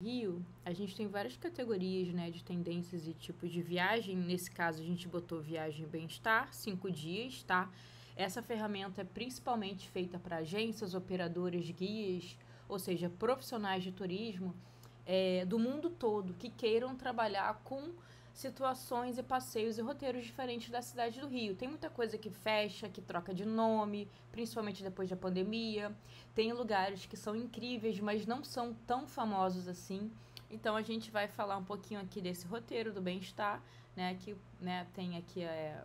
Rio, a gente tem várias categorias, né, de tendências e tipos de viagem. Nesse caso, a gente botou viagem bem-estar, 5 dias, tá? Essa ferramenta é principalmente feita para agências, operadoras, guias, ou seja, profissionais de turismo do mundo todo que queiram trabalhar com situações e passeios e roteiros diferentes da cidade do Rio. Tem muita coisa que fecha, que troca de nome, principalmente depois da pandemia. Tem lugares que são incríveis, mas não são tão famosos assim. Então a gente vai falar um pouquinho aqui desse roteiro do bem-estar, né, que, né, tem aqui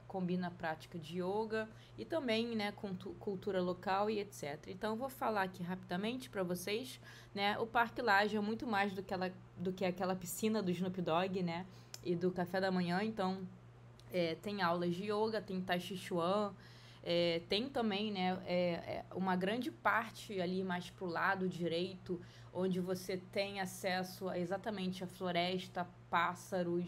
combina a prática de yoga e também, né, cultura local e etc. Então eu vou falar aqui rapidamente para vocês, né? O Parque Lage é muito mais do que aquela piscina do Snoop Dogg, né, e do café da manhã. Então tem aulas de yoga, tem Tai Chi Chuan, tem também, né, uma grande parte ali mais pro lado direito, onde você tem acesso exatamente à floresta, pássaros,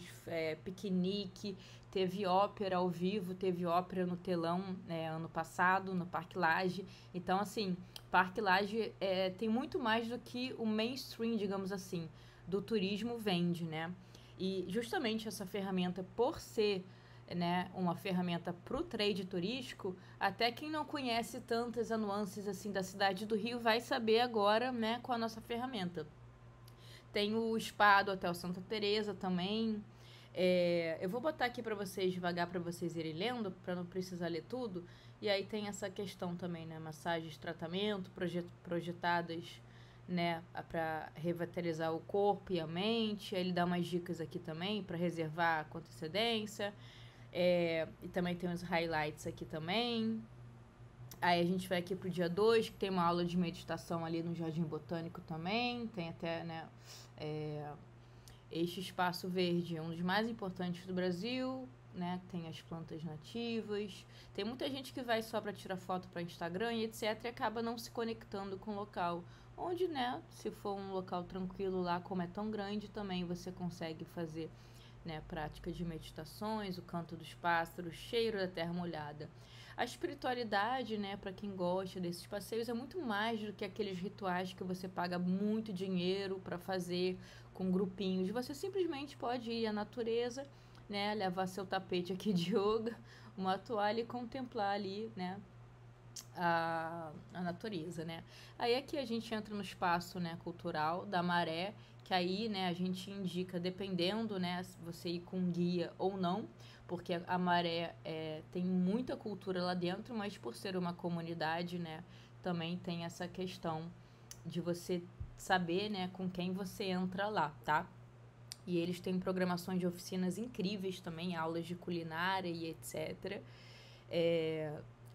piquenique, teve ópera ao vivo, teve ópera no telão ano passado, no Parque Lage. Então, assim, Parque Lage tem muito mais do que o mainstream, digamos assim, do turismo vende, né? E justamente essa ferramenta, por ser, né, uma ferramenta para o trade turístico, até quem não conhece tantas nuances assim da cidade do Rio vai saber agora, né, com a nossa ferramenta. Tem o spa do Hotel Santa Teresa também. Eu vou botar aqui para vocês devagar para vocês irem lendo, para não precisar ler tudo. E aí tem essa questão também, né, massagens, tratamento projetadas, né, para revitalizar o corpo e a mente. Aí ele dá umas dicas aqui também para reservar com antecedência. E também tem os highlights aqui também. Aí a gente vai aqui pro dia 2, que tem uma aula de meditação ali no Jardim Botânico também. Tem até, né, este espaço verde é um dos mais importantes do Brasil, né? Tem as plantas nativas. Tem muita gente que vai só para tirar foto para Instagram e etc. E acaba não se conectando com o local. Onde, né, se for um local tranquilo lá, como é tão grande, também você consegue fazer, né, prática de meditações, o canto dos pássaros, cheiro da terra molhada. A espiritualidade, né, para quem gosta desses passeios, é muito mais do que aqueles rituais que você paga muito dinheiro para fazer com grupinhos. Você simplesmente pode ir à natureza, né, levar seu tapete aqui de yoga, uma toalha e contemplar ali, né, a natureza, né? Aí aqui a gente entra no espaço, né, cultural da Maré, que aí, né, a gente indica, dependendo, né, se você ir com guia ou não, porque a Maré tem muita cultura lá dentro, mas por ser uma comunidade, né, também tem essa questão de você saber, né, com quem você entra lá, tá? E eles têm programações de oficinas incríveis também, aulas de culinária e etc.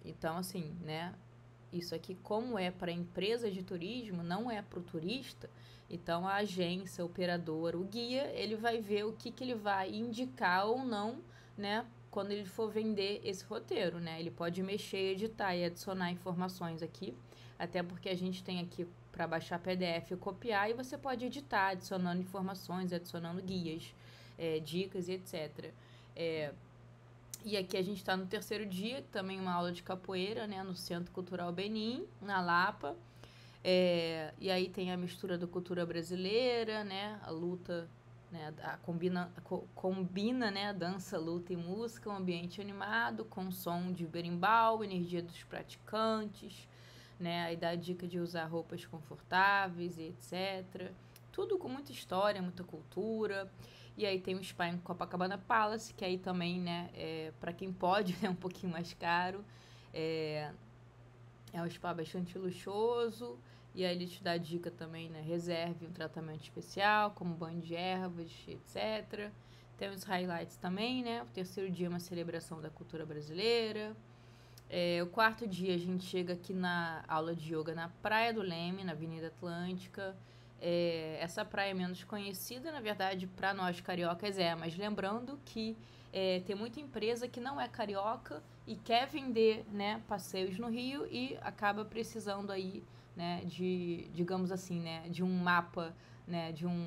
Então, assim, né? Isso aqui, como é para empresa de turismo, não é para o turista. Então, a agência, o operador, o guia, ele vai ver o que ele vai indicar ou não, né? Quando ele for vender esse roteiro, né? Ele pode mexer, editar e adicionar informações aqui. Até porque a gente tem aqui para baixar PDF e copiar, e você pode editar, adicionando informações, adicionando guias, dicas e etc. E aqui a gente está no terceiro dia, também uma aula de capoeira, né, no Centro Cultural Benim, na Lapa. E aí tem a mistura da cultura brasileira, né, a luta, né, combina, né, dança, luta e música, um ambiente animado, com som de berimbau, energia dos praticantes, né, aí dá a dica de usar roupas confortáveis e etc. Tudo com muita história, muita cultura. E aí tem o spa em Copacabana Palace, que aí também, né, para quem pode, é um pouquinho mais caro. É um spa bastante luxuoso. E aí ele te dá dica também, né, reserve um tratamento especial, como banho de ervas, etc. Tem os highlights também, né? O terceiro dia é uma celebração da cultura brasileira. O quarto dia a gente chega aqui na aula de yoga na Praia do Leme, na Avenida Atlântica. Essa praia é menos conhecida, na verdade, para nós cariocas mas lembrando que tem muita empresa que não é carioca e quer vender, né, passeios no Rio e acaba precisando aí, né, de, digamos assim, né, de um mapa, né, de um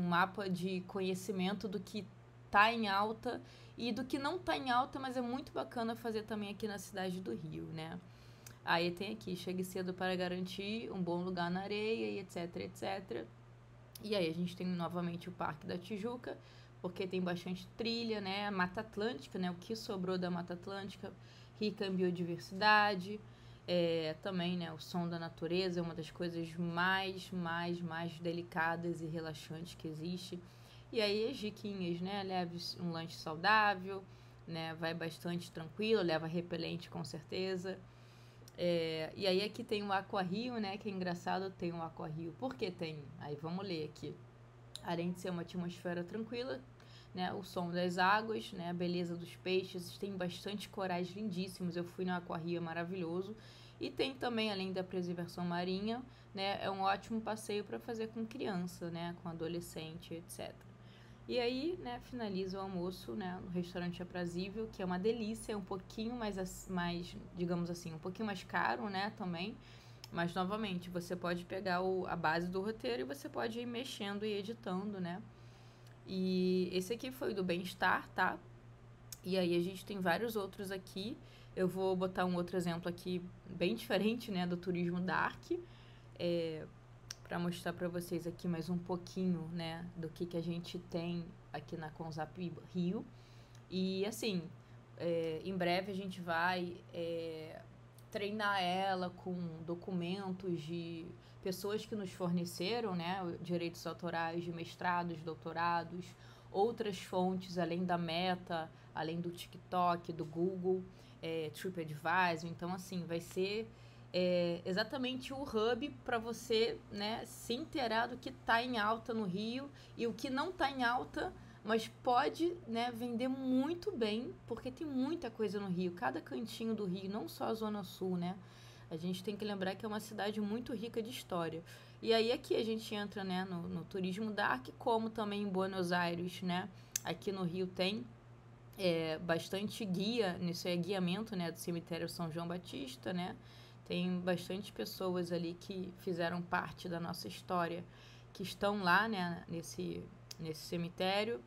mapa de conhecimento do que tá em alta e do que não tá em alta, mas é muito bacana fazer também aqui na cidade do Rio, né? Aí tem aqui, chegue cedo para garantir um bom lugar na areia e etc, etc. E aí a gente tem novamente o Parque da Tijuca, porque tem bastante trilha, né? A Mata Atlântica, né? O que sobrou da Mata Atlântica, rica em biodiversidade. Também, né? O som da natureza é uma das coisas mais delicadas e relaxantes que existe. E aí as diquinhas, né? Leve um lanche saudável, né? Vai bastante tranquilo, leva repelente com certeza. E aí aqui tem o Aquarrio, né? Que é engraçado, tem o Aquarrio. Por que tem? Aí vamos ler aqui. Além de ser uma atmosfera tranquila, né? O som das águas, né? A beleza dos peixes. Tem bastante corais lindíssimos. Eu fui no Aquarrio, é maravilhoso. E tem também, além da preservação marinha, né? É um ótimo passeio para fazer com criança, né? Com adolescente, etc. E aí, né, finaliza o almoço, né, no restaurante Aprazível, que é uma delícia, é um pouquinho mais, digamos assim, um pouquinho mais caro, né, também. Mas, novamente, você pode pegar a base do roteiro e você pode ir mexendo e editando, né. E esse aqui foi o do Bem-Estar, tá? E aí a gente tem vários outros aqui. Eu vou botar um outro exemplo aqui bem diferente, né, do Turismo Dark. Para mostrar para vocês aqui mais um pouquinho, né, do que a gente tem aqui na Consap Rio. E, assim, em breve a gente vai treinar ela com documentos de pessoas que nos forneceram, né, direitos autorais de mestrados, doutorados, outras fontes além da Meta, além do TikTok, do Google, TripAdvisor. Então, assim, vai ser exatamente o hub para você, né, se inteirar do que está em alta no Rio e o que não está em alta, mas pode, né, vender muito bem, porque tem muita coisa no Rio, cada cantinho do Rio, não só a Zona Sul, né? A gente tem que lembrar que é uma cidade muito rica de história. E aí aqui a gente entra, né, no turismo dark, como também em Buenos Aires, né? Aqui no Rio tem bastante guia, nisso é guiamento, né, do cemitério São João Batista, né? Tem bastante pessoas ali que fizeram parte da nossa história, que estão lá, né, nesse cemitério.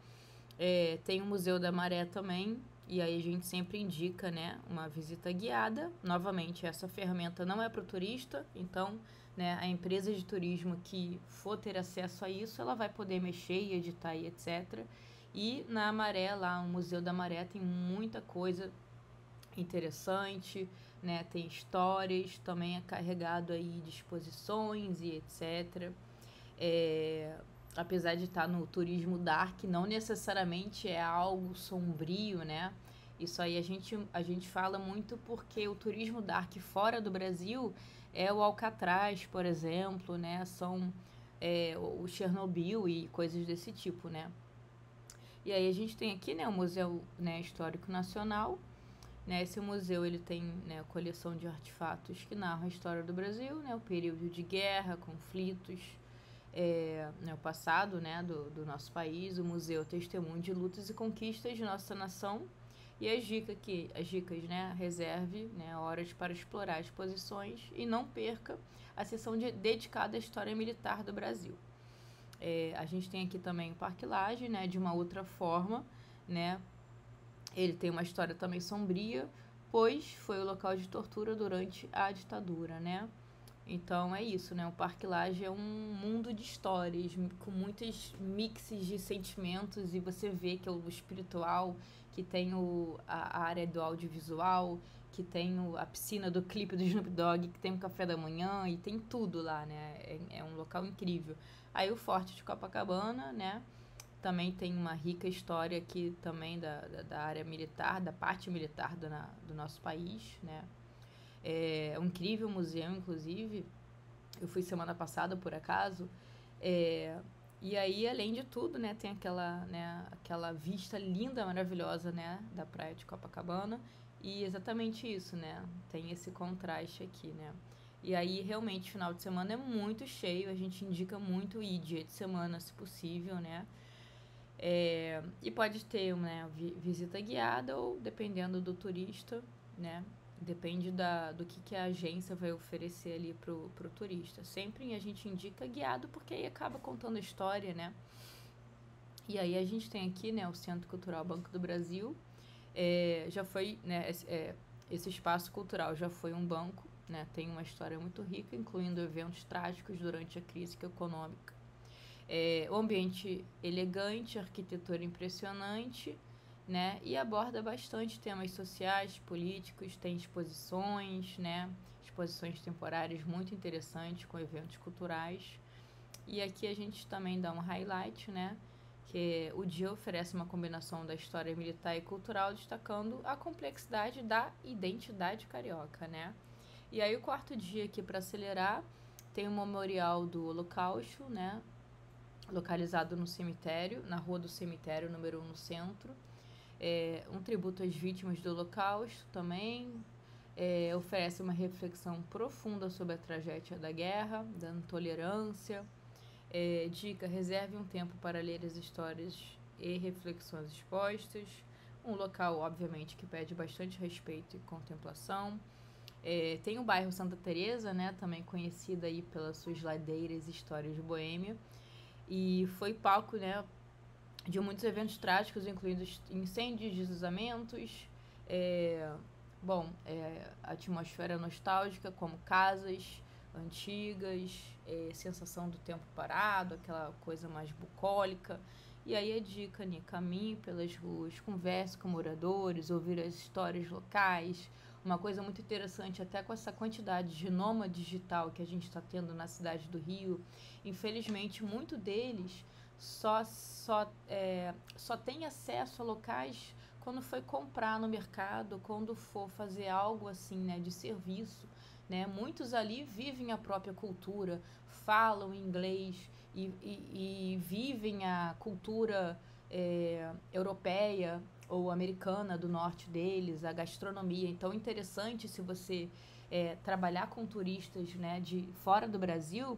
Tem o Museu da Maré também, e aí a gente sempre indica, né, uma visita guiada. Novamente, essa ferramenta não é para o turista, então, né, a empresa de turismo que for ter acesso a isso, ela vai poder mexer e editar e etc. E na Maré, lá, o Museu da Maré, tem muita coisa interessante, né? Tem histórias, também é carregado aí de exposições e etc. Apesar de estar no turismo dark, não necessariamente é algo sombrio, né? Isso aí a gente fala muito porque o turismo dark fora do Brasil é o Alcatraz, por exemplo, né? São o Chernobyl e coisas desse tipo, né? E aí a gente tem aqui, né, o Museu, né, Histórico Nacional, né? Esse museu ele tem, né, a coleção de artefatos que narram a história do Brasil, né, o período de guerra, conflitos, né, o passado, né, do nosso país. O museu é testemunho de lutas e conquistas de nossa nação. E as dicas, né, reserve, né, horas para explorar as exposições e não perca a sessão dedicada à história militar do Brasil. A gente tem aqui também o Parque Lage, né, de uma outra forma, né. Ele tem uma história também sombria, pois foi o local de tortura durante a ditadura, né? Então é isso, né? O Parque Lage é um mundo de histórias, com muitos mixes de sentimentos, e você vê que é o espiritual, que tem a área do audiovisual, que tem a piscina do clipe do Snoop Dogg, que tem o café da manhã, e tem tudo lá, né? É um local incrível. Aí o Forte de Copacabana, né? Também tem uma rica história aqui também da área militar, da parte militar do nosso país, né? É um incrível museu, inclusive. Eu fui semana passada, por acaso. E aí, além de tudo, né, tem aquela vista linda, maravilhosa, né, da praia de Copacabana. E exatamente isso, né? Tem esse contraste aqui, né? E aí, realmente, final de semana é muito cheio. A gente indica muito ir dia de semana, se possível, né? E pode ter uma visita guiada ou, dependendo do turista, né? Depende do que a agência vai oferecer ali pro turista. Sempre a gente indica guiado, porque aí acaba contando a história, né? E aí a gente tem aqui, né, o Centro Cultural Banco do Brasil. Já foi, né, esse espaço cultural já foi um banco, né? Tem uma história muito rica, incluindo eventos trágicos durante a crise econômica. O ambiente elegante, arquitetura impressionante, né? E aborda bastante temas sociais, políticos, tem exposições, né? Exposições temporárias muito interessantes com eventos culturais. E aqui a gente também dá um highlight, né? Que o dia oferece uma combinação da história militar e cultural, destacando a complexidade da identidade carioca, né? E aí o quarto dia aqui para acelerar tem o Memorial do Holocausto, né? Localizado no cemitério, na Rua do Cemitério, número 1, no centro. Um tributo às vítimas do Holocausto também. Oferece uma reflexão profunda sobre a tragédia da guerra, da intolerância. Dica: reserve um tempo para ler as histórias e reflexões expostas. Um local, obviamente, que pede bastante respeito e contemplação. Tem o bairro Santa Teresa, né, também conhecida aí pelas suas ladeiras e histórias de Boêmia. E foi palco, né, de muitos eventos trágicos, incluindo incêndios, deslizamentos, atmosfera nostálgica, como casas antigas, sensação do tempo parado, aquela coisa mais bucólica. E aí a dica, né, caminhe pelas ruas, converse com moradores, ouvir as histórias locais. Uma coisa muito interessante, até com essa quantidade de nômade digital que a gente está tendo na cidade do Rio, infelizmente, muito deles só tem acesso a locais quando foi comprar no mercado, quando for fazer algo assim, né, de serviço, né? Muitos ali vivem a própria cultura, falam inglês e vivem a cultura europeia ou americana do norte deles, a gastronomia. Então, interessante se você trabalhar com turistas, né, de fora do Brasil,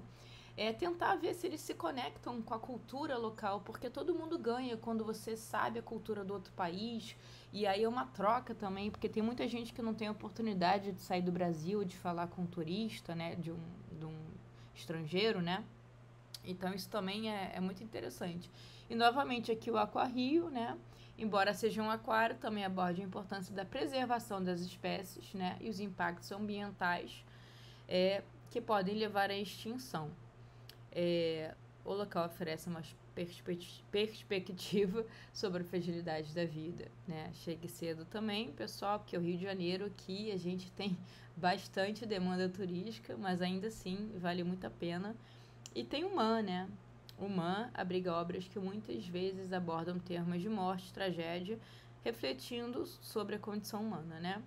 tentar ver se eles se conectam com a cultura local, porque todo mundo ganha quando você sabe a cultura do outro país, e aí é uma troca também, porque tem muita gente que não tem a oportunidade de sair do Brasil, de falar com um turista, né, de um estrangeiro, né? Então isso também é muito interessante. E novamente aqui o Aquarrio, né? Embora seja um aquário, também aborda a importância da preservação das espécies, né? E os impactos ambientais que podem levar à extinção. O local oferece uma perspectiva sobre a fragilidade da vida, né? Chegue cedo também, pessoal, porque o Rio de Janeiro aqui a gente tem bastante demanda turística, mas ainda assim vale muito a pena. E tem o MAN, né? O MAN abriga obras que muitas vezes abordam temas de morte, tragédia, refletindo sobre a condição humana, né?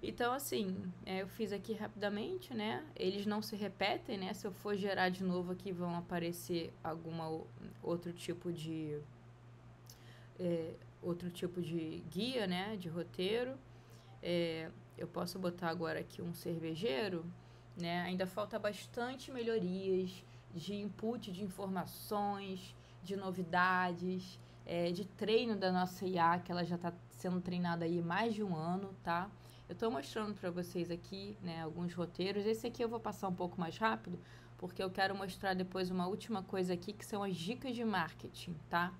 Então, assim, eu fiz aqui rapidamente, né? Eles não se repetem, né? Se eu for gerar de novo aqui, vão aparecer outro tipo de guia, né? De roteiro. Eu posso botar agora aqui um cervejeiro, né? Ainda falta bastante melhorias de input de informações, de novidades, de treino da nossa IA, que ela já está sendo treinada aí mais de um ano, tá? Eu estou mostrando para vocês aqui, né, alguns roteiros. Esse aqui eu vou passar um pouco mais rápido, porque eu quero mostrar depois uma última coisa aqui, que são as dicas de marketing, tá?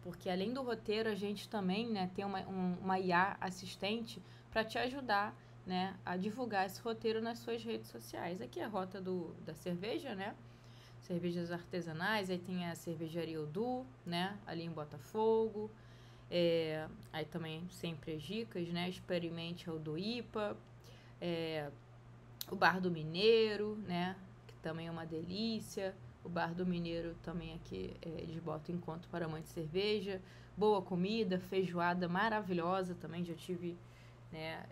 Porque além do roteiro, a gente também, né, tem uma IA assistente para te ajudar, né, a divulgar esse roteiro nas suas redes sociais. Aqui é a rota da cerveja, né? Cervejas artesanais, aí tem a cervejaria Odu, né, ali em Botafogo. Aí também sempre as dicas, né? Experimente o do IPA, o Bar do Mineiro, né? Que também é uma delícia. O Bar do Mineiro também aqui eles botam encontro para amantes de cerveja. Boa comida, feijoada maravilhosa também. Já tive, né?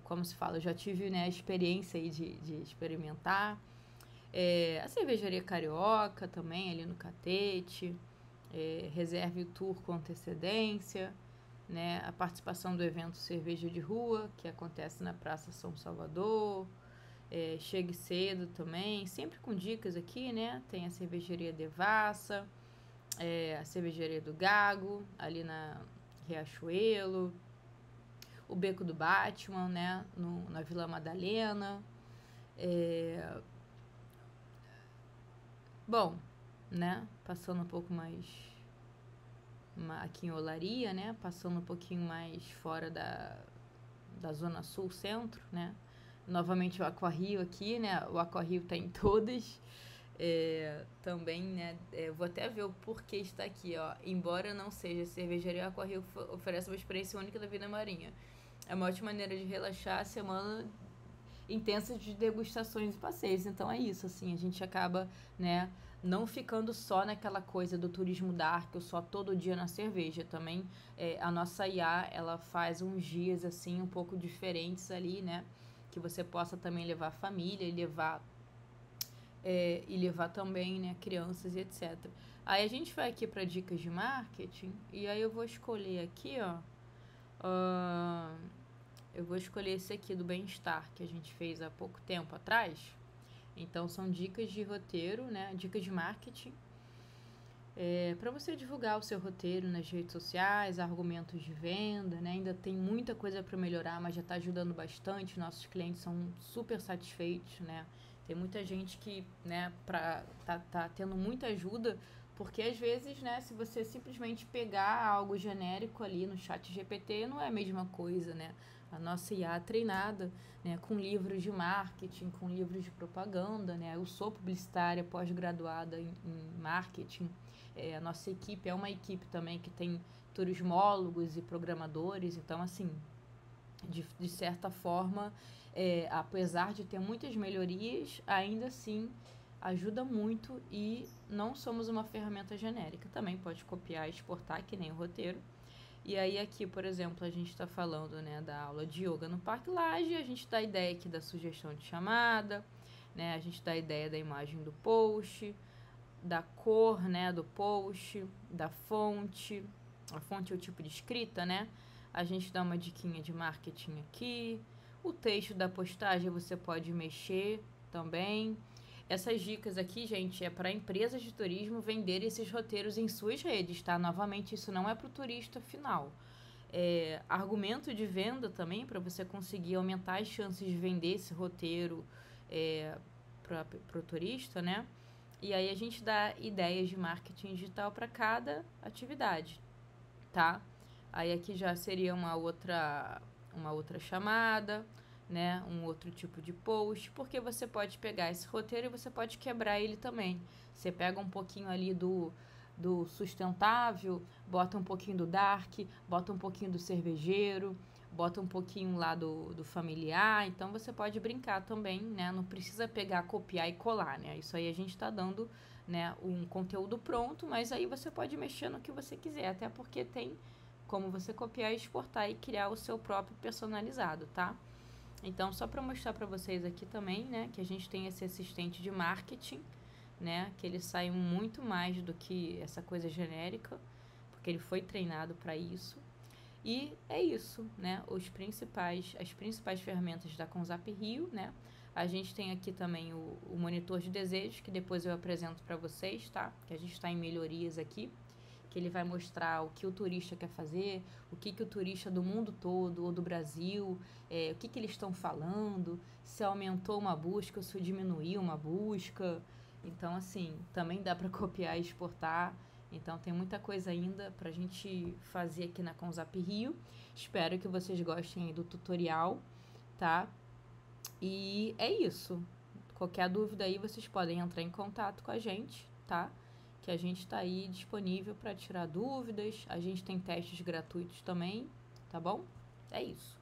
Como se fala, já tive, né, a experiência aí de experimentar. A cervejaria Carioca também, ali no Catete. Reserve o tour com antecedência, né? A participação do evento Cerveja de Rua, que acontece na Praça São Salvador. Chegue cedo também, sempre com dicas aqui, né? Tem a cervejaria Devassa, a cervejaria do Gago, ali na Riachuelo, o Beco do Batman, né? Na Vila Madalena. Bom, né? Passando um pouco mais aqui em Olaria, né? Passando um pouquinho mais fora da Zona Sul, Centro, né? Novamente o Aquarrio aqui, né? O Aquarrio tá em todas. Também, né, vou até ver o porquê está aqui, ó. Embora não seja cervejaria, Aquarrio oferece uma experiência única da vida marinha. É uma ótima maneira de relaxar a semana intensa de degustações e passeios. Então é isso, assim, a gente acaba, né, não ficando só naquela coisa do turismo dark, ou só todo dia na cerveja. Também a nossa IA, ela faz uns dias, assim, um pouco diferentes ali, né, que você possa também levar a família e levar também, né, crianças e etc. Aí a gente vai aqui para dicas de marketing, e aí eu vou escolher aqui, ó, eu vou escolher esse aqui do bem-estar, que a gente fez há pouco tempo atrás. Então, são dicas de roteiro, né, dicas de marketing, para você divulgar o seu roteiro nas redes sociais, argumentos de venda, né? Ainda tem muita coisa para melhorar, mas já está ajudando bastante. Nossos clientes são super satisfeitos, né? Tem muita gente que, né, tá tendo muita ajuda, porque às vezes, né, se você simplesmente pegar algo genérico ali no chat GPT, não é a mesma coisa, né? A nossa IA treinada, né, com livros de marketing, com livros de propaganda, né? Eu sou publicitária pós-graduada em marketing. A nossa equipe é uma equipe também que tem turismólogos e programadores, então, assim, de certa forma, apesar de ter muitas melhorias, ainda assim ajuda muito e não somos uma ferramenta genérica. Também pode copiar e exportar, que nem o roteiro. E aí aqui, por exemplo, a gente está falando, né, da aula de yoga no Parque Lage, a gente dá a ideia aqui da sugestão de chamada, né, a gente dá a ideia da imagem do post, da cor, né, do post, da fonte. A fonte é o tipo de escrita, né? A gente dá uma diquinha de marketing aqui. O texto da postagem você pode mexer também. Essas dicas aqui, gente, é para empresas de turismo venderem esses roteiros em suas redes, tá? Novamente, isso não é para o turista final. Argumento de venda também, para você conseguir aumentar as chances de vender esse roteiro para o turista, né? E aí a gente dá ideias de marketing digital para cada atividade, tá? Aí aqui já seria uma outra chamada, né? Um outro tipo de post, porque você pode pegar esse roteiro e você pode quebrar ele também. Você pega um pouquinho ali do sustentável, bota um pouquinho do dark, bota um pouquinho do cervejeiro, bota um pouquinho lá do familiar, então você pode brincar também, né? Não precisa pegar, copiar e colar, né? Isso aí a gente está dando, né, um conteúdo pronto, mas aí você pode mexer no que você quiser, até porque tem como você copiar, exportar e criar o seu próprio personalizado, tá? Então, só para mostrar para vocês aqui também, né, que a gente tem esse assistente de marketing, né, que ele sai muito mais do que essa coisa genérica, porque ele foi treinado para isso. E é isso, né? As principais ferramentas da Conzap Rio, né? A gente tem aqui também o monitor de desejos, que depois eu apresento para vocês, tá? Que a gente está em melhorias aqui, que ele vai mostrar o que o turista quer fazer, o que o turista do mundo todo ou do Brasil, o que eles estão falando, se aumentou uma busca ou se diminuiu uma busca. Então, assim, também dá para copiar e exportar. Então tem muita coisa ainda pra gente fazer aqui na Conzap Rio. Espero que vocês gostem aí do tutorial, tá? E é isso. Qualquer dúvida aí vocês podem entrar em contato com a gente, tá? Que a gente tá aí disponível para tirar dúvidas. A gente tem testes gratuitos também, tá bom? É isso.